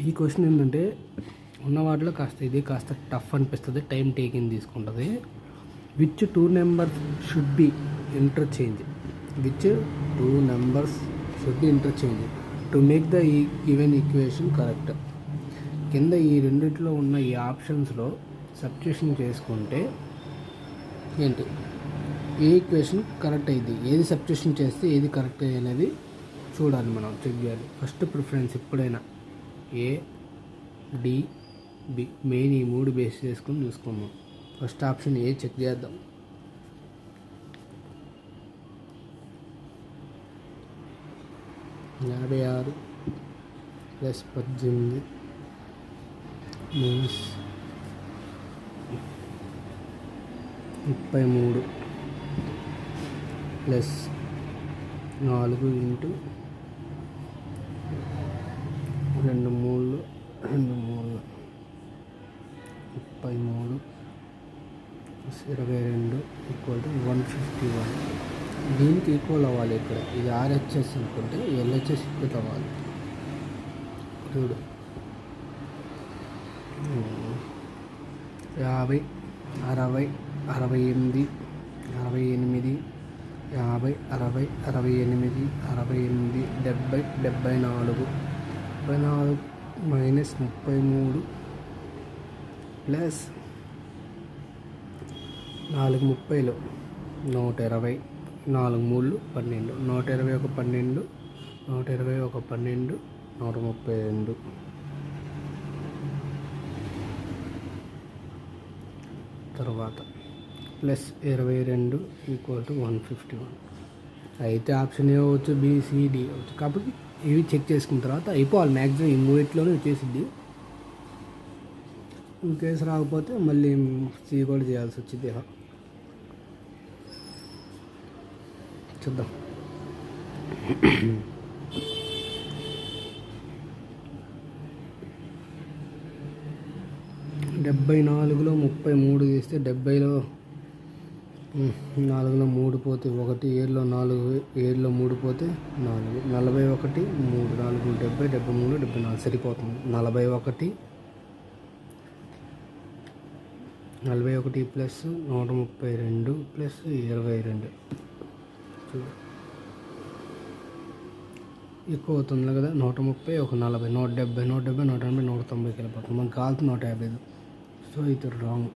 ఈ క్వశ్చన్ ఏంటంటే ఉన్న వాటిలో కాస్త ఇది కాస్త టఫ్ అనిపిస్తుంది, టైం టేకింగ్ తీసుకుంటుంది. Which two numbers should be interchange to make the given equation correct. కింద ఈ రెండిట్లో ఉన్న ఈ ఆప్షన్స్లో సబ్స్టిట్యూషన్ చేసుకుంటే ఏంటి ఏ ఈక్వేషన్ కరెక్ట్ అయింది, ఏది సబ్స్టిట్యూషన్ చేస్తే ఏది కరెక్ట్ అనేది చూడాలి, మనం చెక్ చేయాలి. ఫస్ట్ ప్రిఫరెన్స్ ఎప్పుడైనా ఏ, డి, బి, మెయిన్ ఈ మూడు బేస్ చేసుకొని చూసుకుందాం. ఫస్ట్ ఆప్షన్ ఏ చెక్ చేద్దాం. యాభై ఆరు plus 18 minus 33 plus 4 into 2 3 33 22 equal to 151. దీనికి ఈక్వల్ అవ్వాలి. ఇక్కడ ఇది ఆర్హెచ్ఎస్ అనుకుంటే ఎల్హెచ్ఎస్ ఈక్వల్ అవ్వాలి. చూడు 50 60 68 68 50 60 68 68 70 74 మైనస్ 33 ప్లస్ 4 30లో 120 4 3 12 121 12 121 12 132 తర్వాత ప్లస్ 22 ఈక్వల్ టు 151. అయితే ఆప్షన్ ఏ అవ్వచ్చు, బిసిడి అవ్వచ్చు. కాబట్టి ఇవి చెక్ చేసుకున్న తర్వాత అయిపోవాలి. మ్యాక్సిమం ఈ మూడిట్లోనే వచ్చేసిద్ది. ఇన్ కేసు రాకపోతే మళ్ళీ సి కూడా చేయాల్సి వచ్చింది. చూద్దాం. 74లో 33 తీస్తే 70లో 4లో 3 పోతే 1, 7లో 4, 7లో 3 పోతే 4, 41 3 4 70 73 74 సరిపోతుంది. 41 ప్లస్ 132 ప్లస్ 22 ఎక్కువ అవుతుంది కదా. 130 ఒక 40 170 180 180 190 వెళ్ళిపోతుంది. మనకు కావాల్సిన 150. సో ఇది రాంగ్.